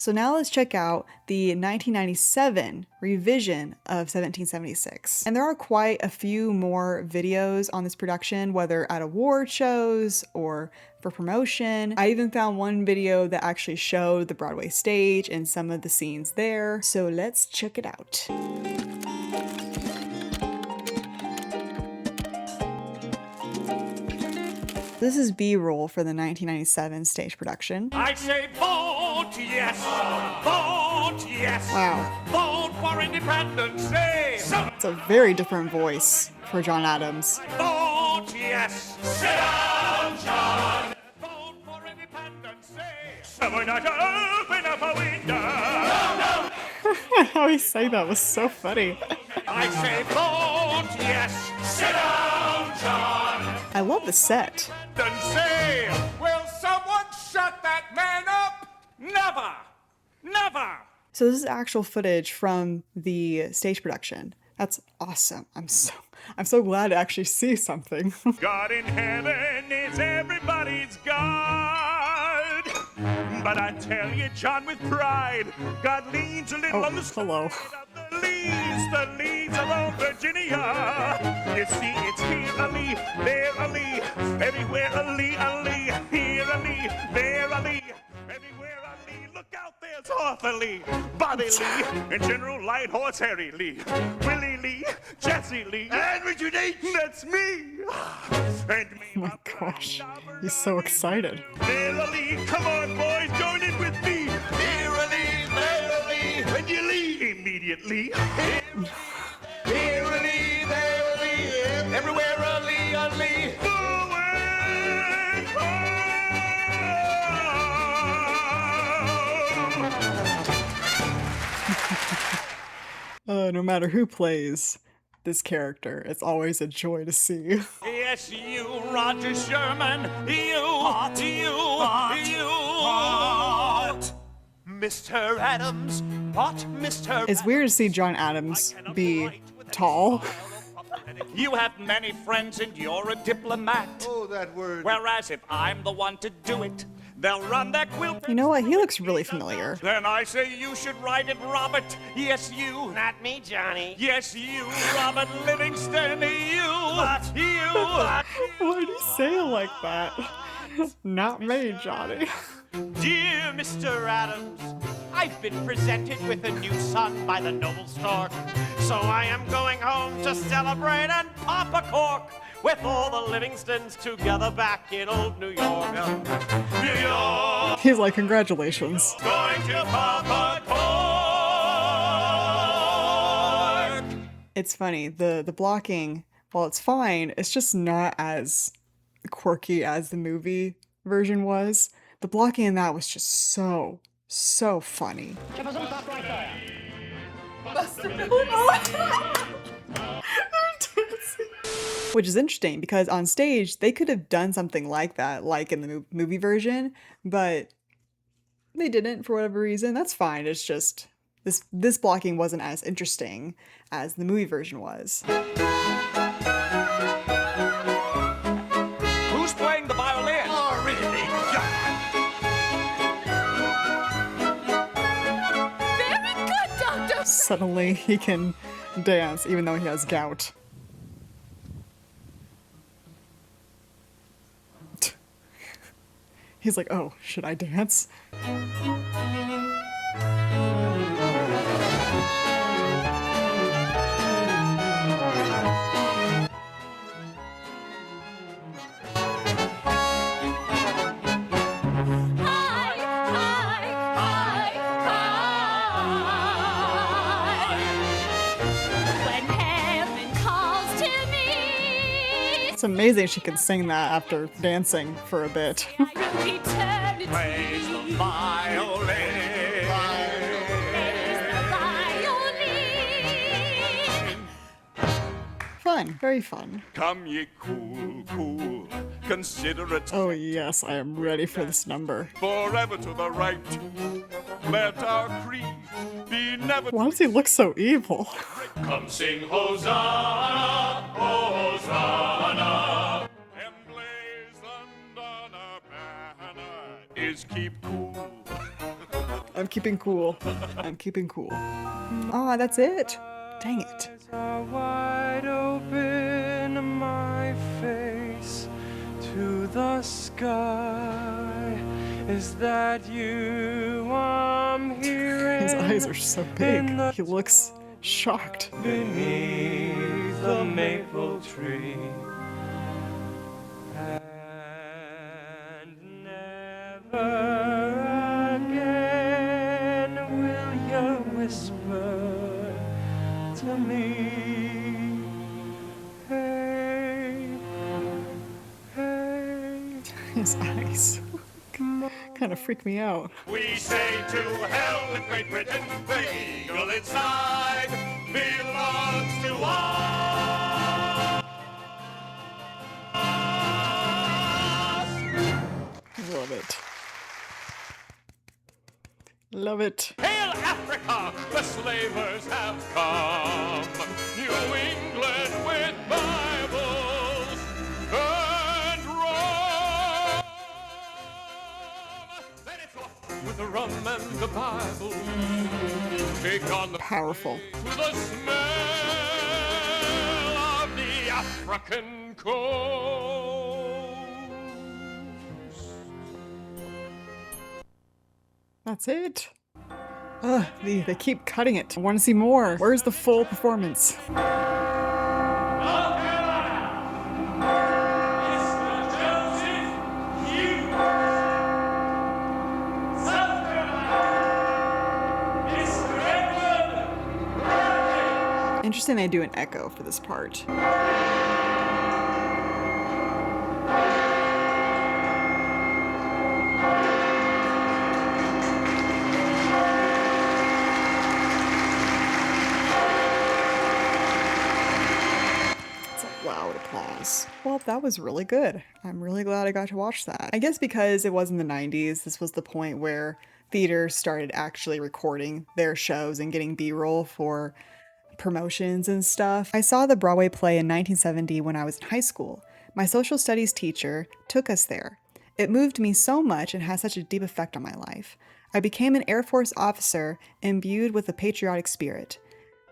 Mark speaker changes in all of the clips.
Speaker 1: So now let's check out the 1997 revision of 1776. And there are quite a few more videos on this production, whether at award shows or for promotion. I even found one video that actually showed the Broadway stage and some of the scenes there. So let's check it out. This is B-roll for the 1997 stage production.
Speaker 2: I say vote yes, vote yes.
Speaker 1: Wow.
Speaker 2: Vote for independence, say.
Speaker 1: It's a very different voice for John Adams.
Speaker 2: Vote yes. Sit down, John. Vote for independence, say. Someone not open up a window. No, no.
Speaker 1: How he sang that was so funny.
Speaker 2: I say vote yes. Sit down, John.
Speaker 1: I love the set.
Speaker 2: Then say, will someone shut that man up? Never, never.
Speaker 1: So this is actual footage from the stage production. That's awesome. I'm so glad to actually see something.
Speaker 2: God in heaven is everybody's God. But I tell you, John, with pride, God leans a little on the
Speaker 1: hello.
Speaker 2: side of the leads of old Virginia. You see, it's here a lee, there a lee, everywhere a lee, here a lee, there a lee, everywhere a lee. Look out, there's Arthur Lee, Bobby Lee, and General Light Horse Harry Lee, Willie Lee, Jesse Lee, and Richard H. That's me. And me,
Speaker 1: Oh my gosh, he's so excited.
Speaker 2: there a lee, come on, boys, join in with me. Here a lee, there a lee, when you leave immediately. Here a lee, there a lee, everywhere a lee, a lee. Forward,
Speaker 1: No matter who plays this character, it's always a joy to see.
Speaker 2: Yes, you, Roger Sherman, you, Mr. Adams, what, Mr.
Speaker 1: It's weird to see John Adams be tall.
Speaker 2: You have many friends and you're a diplomat.
Speaker 3: Oh, that word.
Speaker 2: Whereas if I'm the one to do it, they'll run their quilt.
Speaker 1: You know what? He looks really familiar.
Speaker 2: Then I say you should write it, Robert. Yes, you.
Speaker 4: Not me, Johnny.
Speaker 2: Yes, you, Robert Livingston. You.
Speaker 1: Why did he say it like that? Not me, Johnny.
Speaker 4: Dear Mr. Adams, I've been presented with a new son by the noble stork. So I am going home to celebrate and pop a cork with all the Livingstons together back in old New York.
Speaker 2: New York.
Speaker 1: He's like, congratulations.
Speaker 2: Going to pop a cork.
Speaker 1: It's funny, the blocking, while it's fine, it's just not as quirky as the movie version was. The blocking in that was just so funny. Which is interesting because on stage they could have done something like that, like in the movie version, but they didn't for whatever reason. That's fine. It's just this blocking wasn't as interesting as the movie version was.
Speaker 2: Who's playing the violin?
Speaker 3: Oh, really?
Speaker 5: Very good, Doctor.
Speaker 1: Suddenly he can dance even though he has gout. He's like, oh, should I dance?
Speaker 5: When heaven calls to me,
Speaker 1: It's amazing she can sing that after dancing for a bit.
Speaker 5: eternity.
Speaker 2: Plays the violin.
Speaker 1: Fun, very fun.
Speaker 2: Come ye cool, consider it
Speaker 1: Oh yes, I am ready for this number.
Speaker 2: forever to the right. Let our creed be never.
Speaker 1: Why does he look so evil?
Speaker 2: Come sing Hosanna, Hosanna. Emblazoned on our banner is keep cool.
Speaker 1: I'm keeping cool. I'm keeping cool. Oh, that's it. Dang it.
Speaker 3: Are wide open, my face to the sky. Is that you I'm hearing?
Speaker 1: His eyes are so big. He looks shocked.
Speaker 3: Beneath the maple tree. And never again will you whisper to me, hey, hey.
Speaker 1: His eyes kind of freak me out.
Speaker 2: We say to hell with Great Britain, the eagle inside belongs to us.
Speaker 1: Love it. Love it.
Speaker 2: Hail Africa, the slavers have come. New England with Bibles and rum. Then it's off with the rum and the Bible. Take on the
Speaker 1: Powerful.
Speaker 2: with the smell of the African coast.
Speaker 1: That's it. Ugh, they keep cutting it. I want to see more. Where's the full performance? Interesting they do an echo for this part. Loud applause. Well, that was really good. I'm really glad I got to watch that. I guess because it was in the 90s, this was the point where theaters started actually recording their shows and getting B-roll for promotions and stuff. I saw the Broadway play in 1970 when I was in high school. My social studies teacher took us there. It moved me so much and had such a deep effect on my life. I became an Air Force officer imbued with a patriotic spirit.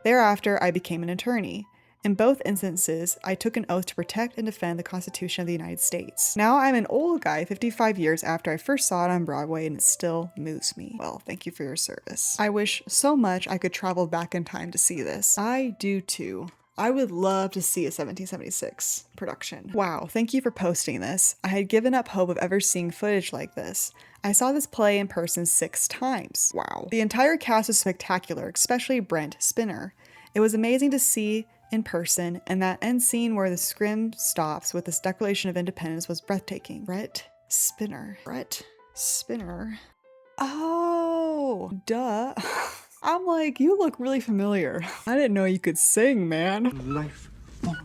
Speaker 1: Thereafter, I became an attorney. In both instances, I took an oath to protect and defend the Constitution of the United States. Now I'm an old guy 55 years after I first saw it on Broadway and it still moves me. Well, thank you for your service. I wish so much I could travel back in time to see this. I do too. I would love to see a 1776 production. Wow, thank you for posting this. I had given up hope of ever seeing footage like this. I saw this play in person 6 times. Wow. The entire cast was spectacular, especially Brent Spiner. It was amazing to see in person, and that end scene where the scrim stops with this Declaration of Independence was breathtaking. Brett Spiner. Brett Spiner. Oh, duh. I'm like, you look really familiar. I didn't know you could sing, man.
Speaker 6: Life forms,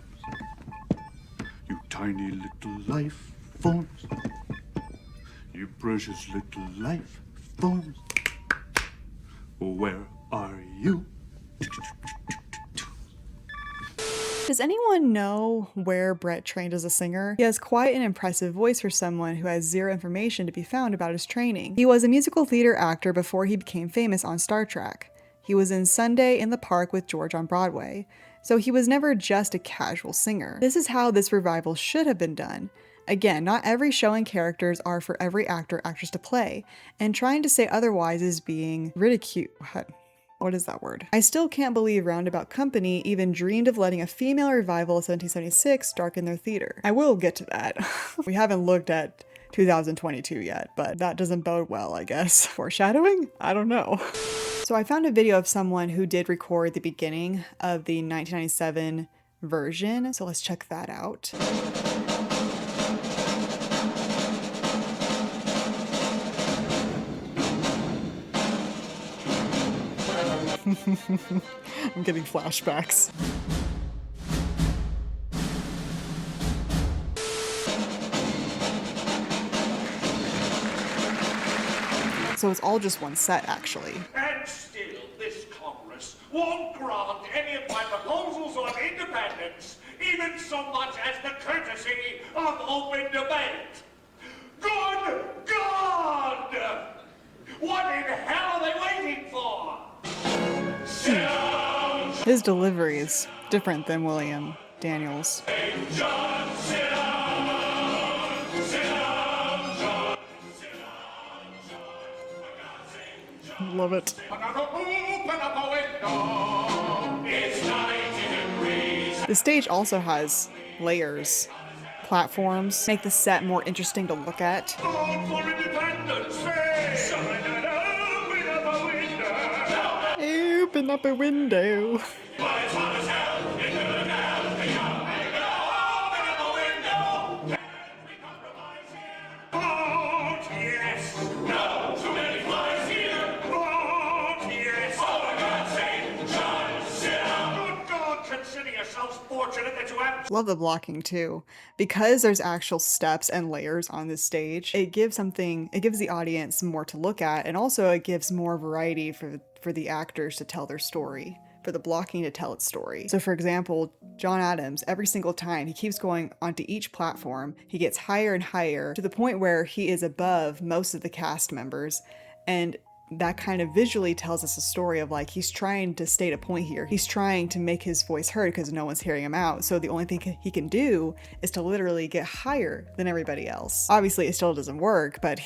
Speaker 6: you tiny little life forms, you precious little life forms. Where are you?
Speaker 1: Does anyone know where Brett trained as a singer? He has quite an impressive voice for someone who has zero information to be found about his training. He was a musical theater actor before he became famous on Star Trek. He was in Sunday in the Park with George on Broadway, so he was never just a casual singer. This is how this revival should have been done. Again, not every show and characters are for every actor or actress to play, and trying to say otherwise is being ridiculed. What is that word? I still can't believe Roundabout Company even dreamed of letting a female revival of 1776 darken their theater. I will get to that. We haven't looked at 2022 yet, but that doesn't bode well, I guess. Foreshadowing? I don't know. So I found a video of someone who did record the beginning of the 1997 version, so let's check that out. I'm getting flashbacks. So it's all just one set, actually.
Speaker 2: And still, this Congress won't grant any of my proposals on independence, even so much as the courtesy of open debate. Good God! What in hell are they waiting for?
Speaker 1: His delivery is different than William Daniels. Love it. The stage also has layers, platforms, make the set more interesting to look at.
Speaker 2: Vote for independence! Sign it open up a window!
Speaker 1: Open up a window.
Speaker 2: Vote yes! No! Too many flies here! Vote yes! Oh, for God's sake, John, sit down! Good God, consider yourselves fortunate that you have
Speaker 1: Love the blocking too. Because there's actual steps and layers on this stage, it gives the audience more to look at, and also it gives more variety for the actors to tell their story, for the blocking to tell its story. So for example, John Adams, every single time he keeps going onto each platform, he gets higher and higher to the point where he is above most of the cast members, and that kind of visually tells us a story of like he's trying to state a point here. He's trying to make his voice heard because no one's hearing him out. So the only thing he can do is to literally get higher than everybody else. Obviously, it still doesn't work, but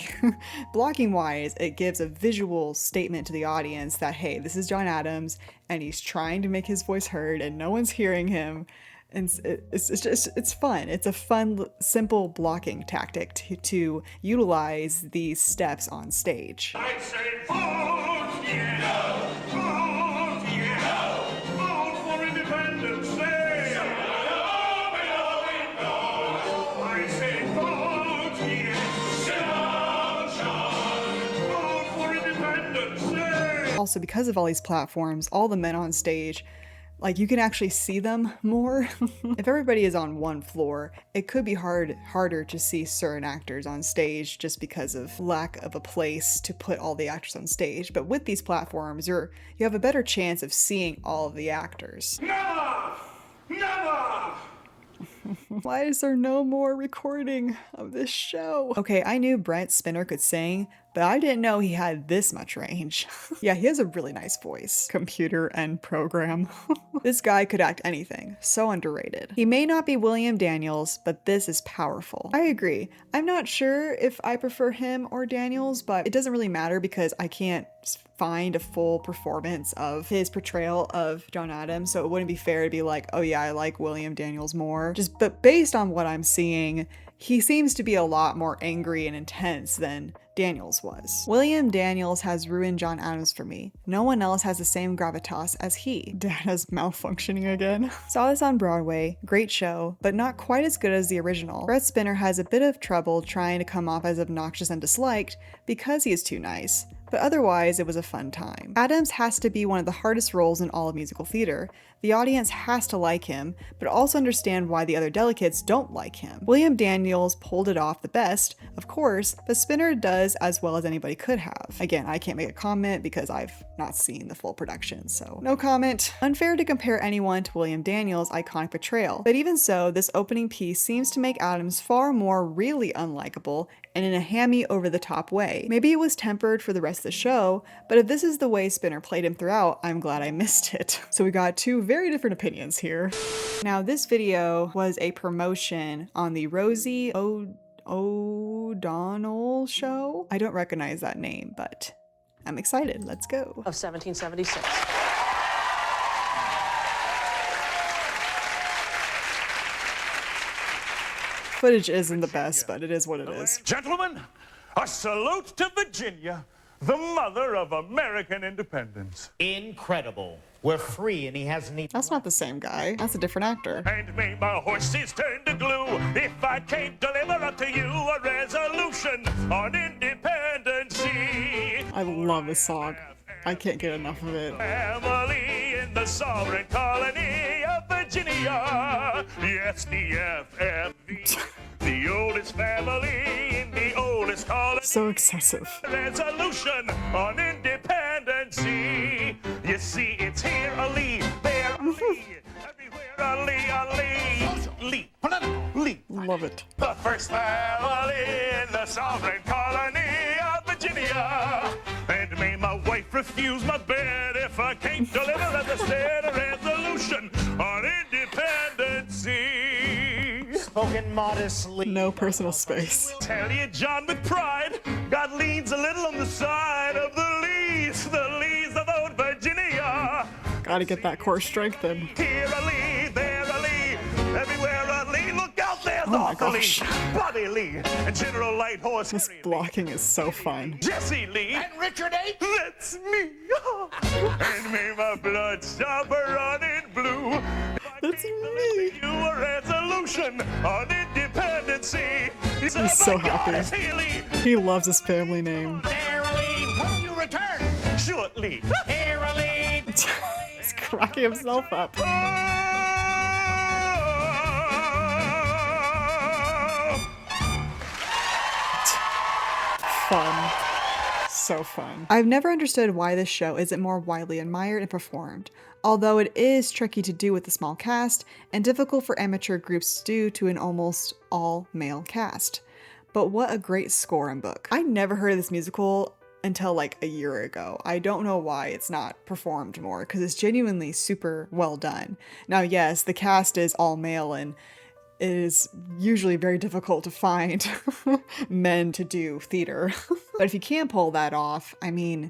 Speaker 1: blocking wise, it gives a visual statement to the audience that, hey, this is John Adams and he's trying to make his voice heard and no one's hearing him. And it's fun. It's a fun, simple blocking tactic to utilize these steps on stage.
Speaker 2: I say vote yes! No! Vote yes! No! Vote for independence! Say! Open up a window! I say vote yes! Sit down, John! Vote for independence! Say!
Speaker 1: Also, because of all these platforms, all the men on stage, like you can actually see them more. If everybody is on one floor, it could be harder to see certain actors on stage just because of lack of a place to put all the actors on stage. But with these platforms, you have a better chance of seeing all of the actors.
Speaker 2: Never! Never!
Speaker 1: Why is there no more recording of this show? Okay, I knew Brent Spiner could sing, but I didn't know he had this much range. Yeah, he has a really nice voice. Computer and program. This guy could act anything. So underrated. He may not be William Daniels, but this is powerful. I agree. I'm not sure if I prefer him or Daniels, but it doesn't really matter because I can't find a full performance of his portrayal of John Adams, so it wouldn't be fair to be like, oh yeah, I like William Daniels more. But based on what I'm seeing, he seems to be a lot more angry and intense than Daniels was. William Daniels has ruined John Adams for me. No one else has the same gravitas as he. Dana's malfunctioning again. Saw this on Broadway, great show, but not quite as good as the original. Brent Spiner has a bit of trouble trying to come off as obnoxious and disliked because he is too nice. But otherwise, it was a fun time. Adams has to be one of the hardest roles in all of musical theater. The audience has to like him, but also understand why the other delegates don't like him. William Daniels pulled it off the best, of course, but Spiner does as well as anybody could have. Again, I can't make a comment because I've not seen the full production, so no comment. Unfair to compare anyone to William Daniels' iconic portrayal, but even so, this opening piece seems to make Adams far more really unlikable and in a hammy over-the-top way. Maybe it was tempered for the rest of the show, but if this is the way Spiner played him throughout, I'm glad I missed it. So we got two very different opinions here. Now, this video was a promotion on the Rosie O'Donnell show. I don't recognize that name, but I'm excited. Let's go.
Speaker 7: Of 1776.
Speaker 1: Footage isn't the best, but it is what it is.
Speaker 2: Gentlemen, a salute to Virginia, the mother of American independence.
Speaker 8: Incredible. We're free and he hasn't even...
Speaker 1: That's not the same guy. That's a different actor.
Speaker 2: And may my horses turn to glue if I can't deliver unto you a resolution on independency.
Speaker 1: I love this song. I can't get enough of it.
Speaker 2: Family in the sovereign colony of Virginia. Yes, the FFV, the oldest family in the oldest colony.
Speaker 1: So excessive.
Speaker 2: Resolution on independency. You see, it's here a Lee, there a Lee, everywhere a Lee, a Lee. Lee, Lee.
Speaker 1: Love it.
Speaker 2: The first family in the sovereign colony of Virginia. refuse my bed if I can't deliver a said resolution on independency.
Speaker 8: Spoken modestly.
Speaker 1: No personal space.
Speaker 2: Tell you, John, with pride, God leans a little on the side of the Lees of old Virginia.
Speaker 1: Gotta get that core strengthened.
Speaker 2: Here a Lee, there a Lee, everywhere a Lee. Look out, there's
Speaker 1: Oh my
Speaker 2: Arthur Lee,
Speaker 1: gosh.
Speaker 2: Bobby Lee, and General Light Horse
Speaker 1: This
Speaker 2: Henry Lee,
Speaker 1: blocking is so fun.
Speaker 2: Jesse Lee,
Speaker 8: And Richard H.
Speaker 2: that's me. And may my blood stop running blue.
Speaker 1: That's me.
Speaker 2: You a resolution on independency.
Speaker 1: He's so happy.
Speaker 2: Lee,
Speaker 1: He loves his family name.
Speaker 8: Airily, when you return.
Speaker 2: shortly.
Speaker 8: Airily.
Speaker 1: He's cracking himself up.
Speaker 2: Oh!
Speaker 1: Fun. So fun. I've never understood why this show isn't more widely admired and performed, although it is tricky to do with a small cast and difficult for amateur groups to do to an almost all-male cast. But what a great score and book. I never heard of this musical until like a year ago. I don't know why it's not performed more, because it's genuinely super well done. Now yes, the cast is all male and it is usually very difficult to find men to do theater. But if you can pull that off, I mean,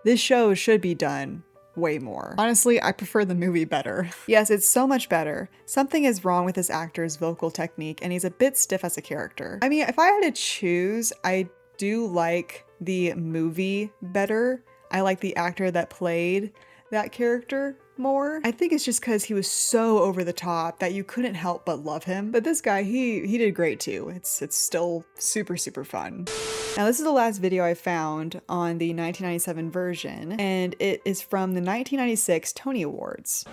Speaker 1: this show should be done way more. Honestly, I prefer the movie better. Yes, it's so much better. Something is wrong with this actor's vocal technique and he's a bit stiff as a character. I mean, if I had to choose, I do like the movie better. I like the actor that played that character more. I think it's just because he was so over the top that you couldn't help but love him. But this guy, he did great too. It's still super, super fun. Now this is the last video I found on the 1997 version, and it is from the 1996 Tony Awards.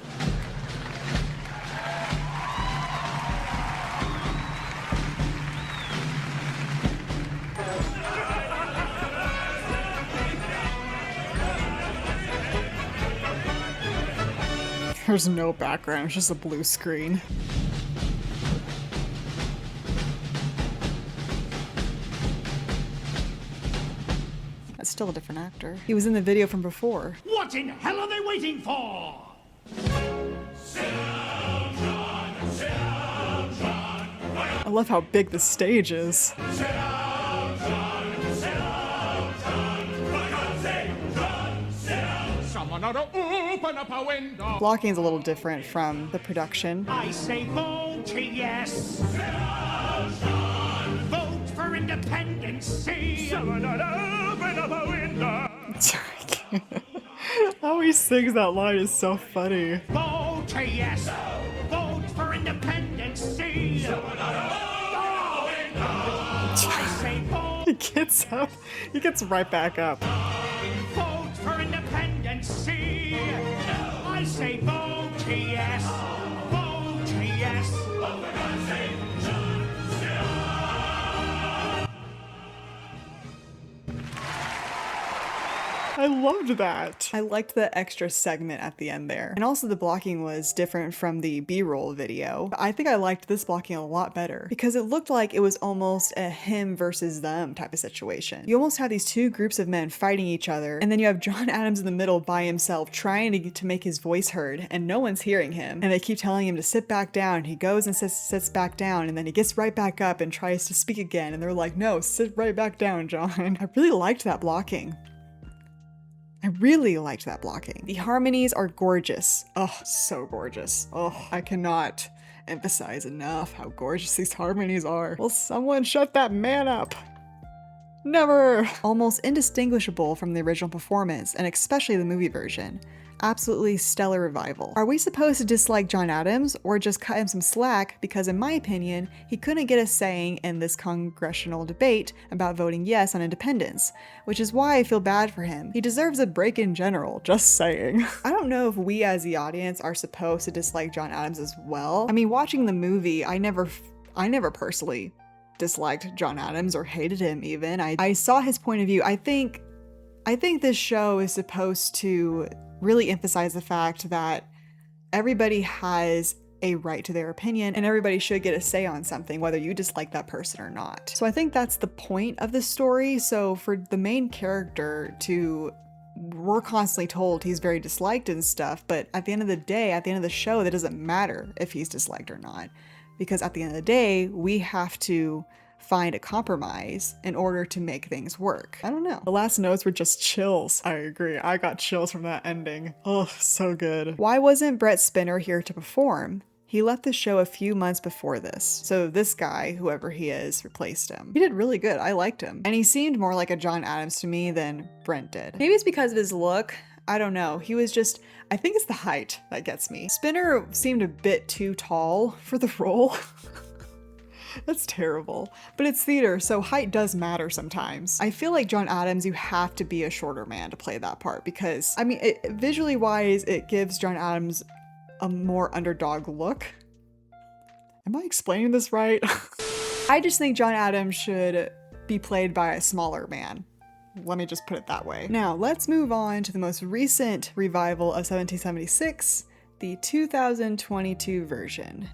Speaker 1: There's no background, it's just a blue screen. That's still a different actor. He was in the video from before.
Speaker 2: What in hell are they waiting for?
Speaker 1: I love how big the stage is.
Speaker 7: Someone ought to open up a window.
Speaker 1: Blocking is a little different from the production.
Speaker 2: I say vote yes. Vote for independency. Someone ought to open up a window.
Speaker 1: How he sings that line is so funny.
Speaker 2: Vote yes. Vote for independency. I say vote.
Speaker 1: He gets up, he gets right back up.
Speaker 2: Vote for independency. I say vote yes. Vote yes.
Speaker 1: I loved that. I liked the extra segment at the end there. And also the blocking was different from the B-roll video. I think I liked this blocking a lot better because it looked like it was almost a him versus them type of situation. You almost have these two groups of men fighting each other, and then you have John Adams in the middle by himself trying to make his voice heard, and no one's hearing him. And they keep telling him to sit back down. He goes and sits back down, and then he gets right back up and tries to speak again. And they're like, no, sit right back down, John. I really liked that blocking. I really liked that blocking. The harmonies are gorgeous. Oh, so gorgeous. Oh, I cannot emphasize enough how gorgeous these harmonies are. Will someone shut that man up? Never! Almost indistinguishable from the original performance, and especially the movie version. Absolutely stellar revival. Are we supposed to dislike John Adams or just cut him some slack because in my opinion, he couldn't get a saying in this congressional debate about voting yes on independence, which is why I feel bad for him. He deserves a break in general, just saying. I don't know if we as the audience are supposed to dislike John Adams as well. I mean, watching the movie, I never personally disliked John Adams or hated him even. I saw his point of view. I think this show is supposed to really emphasize the fact that everybody has a right to their opinion and everybody should get a say on something, whether you dislike that person or not. So I think that's the point of the story. So for the main character to we're constantly told he's very disliked and stuff, but at the end of the day, at the end of the show, that doesn't matter if he's disliked or not. Because at the end of the day, we have to find a compromise in order to make things work. I don't know. The last notes were just chills. I agree. I got chills from that ending. Oh, so good. Why wasn't Brett Spinner here to perform? He left the show a few months before this, so this guy, whoever he is, replaced him. He did really good. I liked him. And he seemed more like a John Adams to me than Brent did. Maybe it's because of his look. I don't know. He was just, I think it's the height that gets me. Spinner seemed a bit too tall for the role. That's terrible. But it's theater, so height does matter sometimes. I feel like John Adams, you have to be a shorter man to play that part because, I mean, visually wise, it gives John Adams a more underdog look. Am I explaining this right? I just think John Adams should be played by a smaller man. Let me just put it that way. Now, let's move on to the most recent revival of 1776, the 2022 version.